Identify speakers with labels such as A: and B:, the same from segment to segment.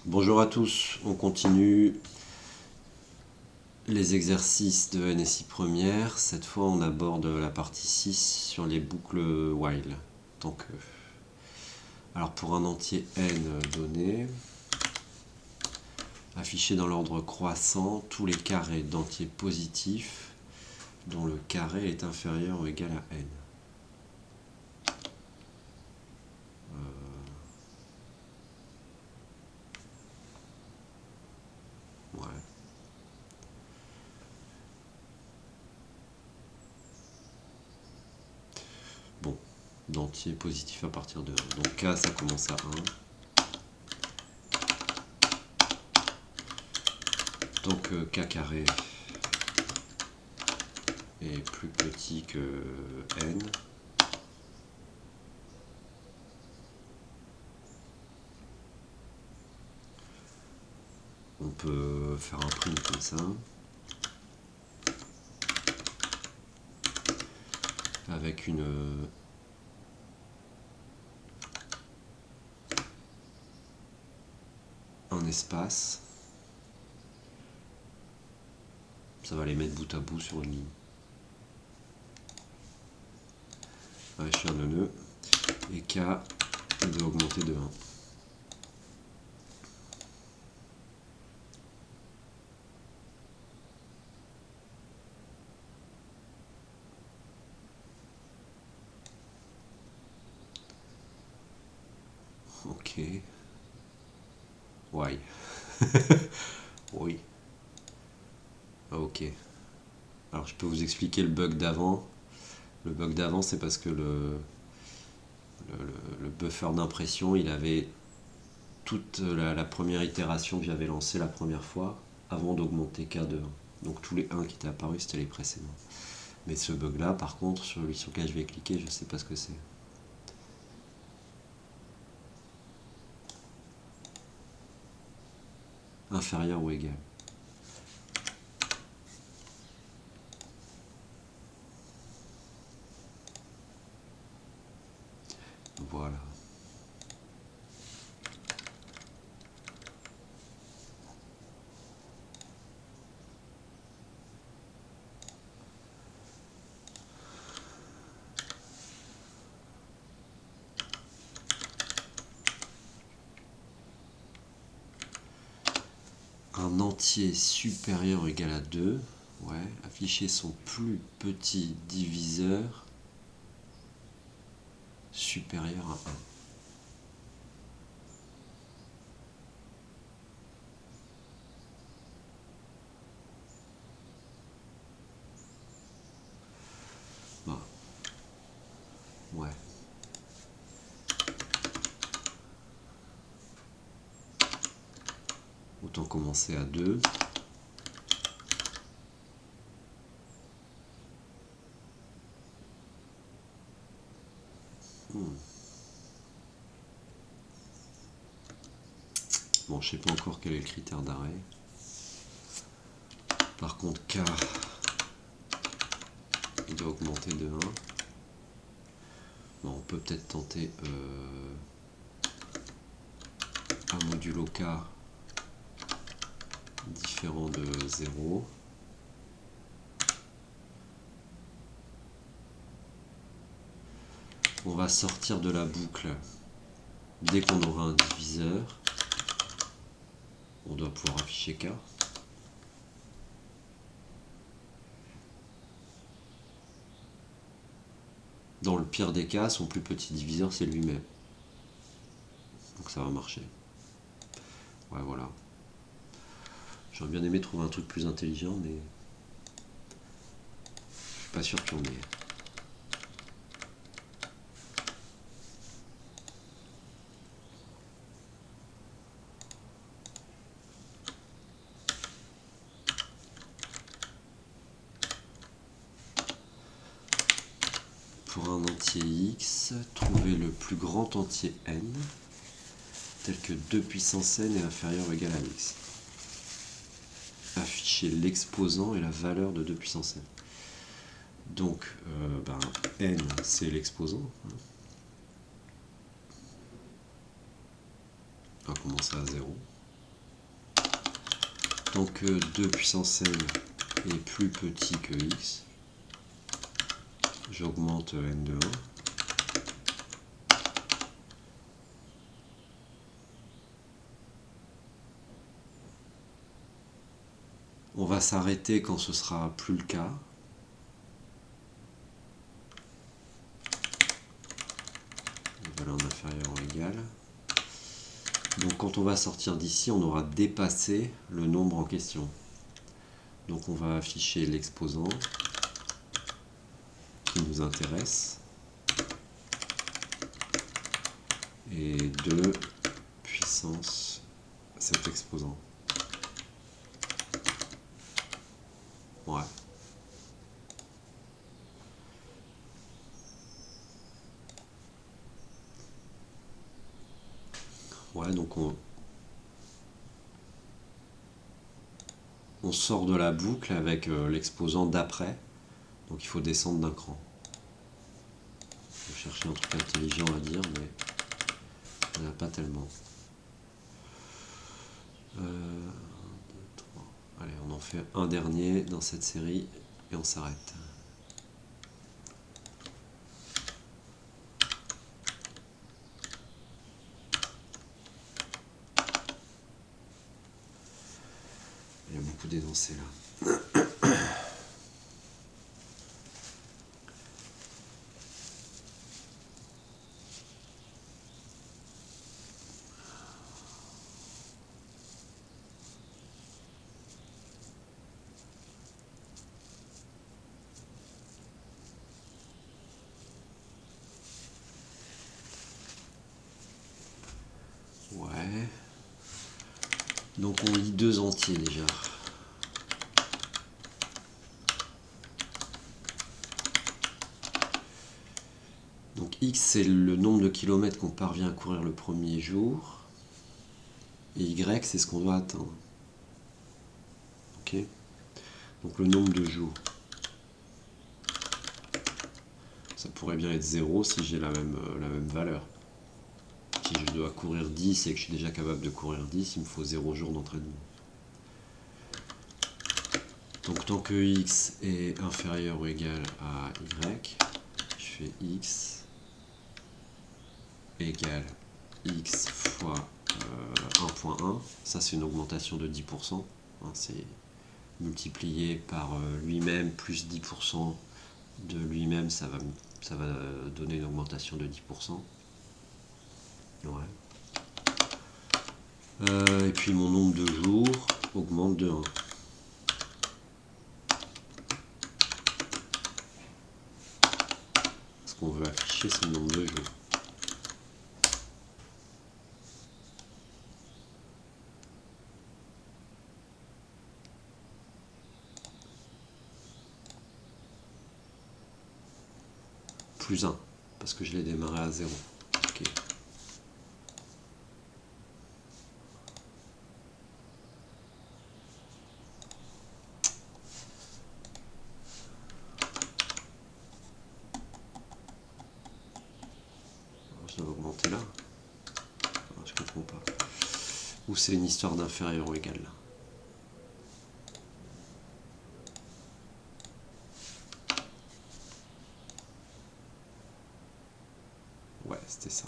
A: Bonjour à tous, on continue les exercices de NSI première. Cette fois on aborde la partie 6 sur les boucles while. Donc, alors pour un entier n donné, affiché dans l'ordre croissant tous les carrés d'entiers positifs dont le carré est inférieur ou égal à n. Ouais. Bon, d'entiers positifs à partir de 1. Donc K ça commence à 1. Donc K carré est plus petit que n. On peut faire un prime comme ça. Avec un espace. Ça va les mettre bout à bout sur une ligne. Un chien de nœud. Et K doit augmenter de 1. Ok. Why? Oui. Ok. Alors je peux vous expliquer le bug d'avant. Le bug d'avant, c'est parce que le buffer d'impression, il avait toute la première itération que j'avais lancée la première fois avant d'augmenter K de 1. Donc tous les 1 qui étaient apparus, c'était les précédents. Mais ce bug là, par contre, celui sur lequel je vais cliquer, je ne sais pas ce que c'est. Inférieur ou égal. Voilà. Un entier supérieur ou égal à 2, ouais, afficher son plus petit diviseur supérieur à 1. Bon. Ouais. Autant commencer à 2. Bon, je sais pas encore quel est le critère d'arrêt. Par contre, K, il doit augmenter de 1. Bon, on peut peut-être tenter un modulo K différent de 0. On va sortir de la boucle dès qu'on aura un diviseur. On doit pouvoir afficher K. Dans le pire des cas, son plus petit diviseur, c'est lui-même. Donc ça va marcher. Ouais, voilà. J'aurais bien aimé trouver un truc plus intelligent, mais je suis pas sûr qu'il y en ait. Pour un entier x, trouver le plus grand entier n, tel que 2 puissance n est inférieur ou égal à x. Afficher l'exposant et la valeur de 2 puissance n. Donc, n, c'est l'exposant. On va commencer à 0. tant que 2 puissance n est plus petit que x, j'augmente n de 1. On va s'arrêter quand ce sera plus le cas. Valeur inférieure ou égale. Donc quand on va sortir d'ici, on aura dépassé le nombre en question. Donc on va afficher l'exposant qui nous intéresse. Et 2 puissance cet exposant. Ouais. Ouais, donc on sort de la boucle avec l'exposant d'après. Donc il faut descendre d'un cran. Je vais chercher un truc intelligent à dire, mais il n'y en a pas tellement. 1, 2, 3. Allez, on en fait un dernier dans cette série et on s'arrête. Il y a beaucoup d'énoncés là. Ouais. Donc on lit 2 entiers déjà. Donc x c'est le nombre de kilomètres qu'on parvient à courir le premier jour. Et y c'est ce qu'on doit atteindre. Ok. Donc le nombre de jours. Ça pourrait bien être 0 si j'ai la même valeur. Si je dois courir 10 et que je suis déjà capable de courir 10, il me faut 0 jours d'entraînement. Donc tant que x est inférieur ou égal à y, je fais x égale x fois 1.1. Ça c'est une augmentation de 10%. C'est multiplié par lui-même plus 10% de lui-même, ça va donner une augmentation de 10%. Ouais. Et puis mon nombre de jours augmente de 1. Ce qu'on veut afficher, c'est le nombre de jours. Plus 1, parce que je l'ai démarré à 0. Ok. Je dois augmenter là. Je comprends pas. Ou c'est une histoire d'inférieur ou égal là. Ouais, c'était ça.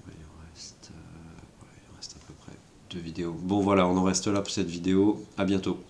A: Il en reste à peu près 2 vidéos. Bon voilà, on en reste là pour cette vidéo. À bientôt.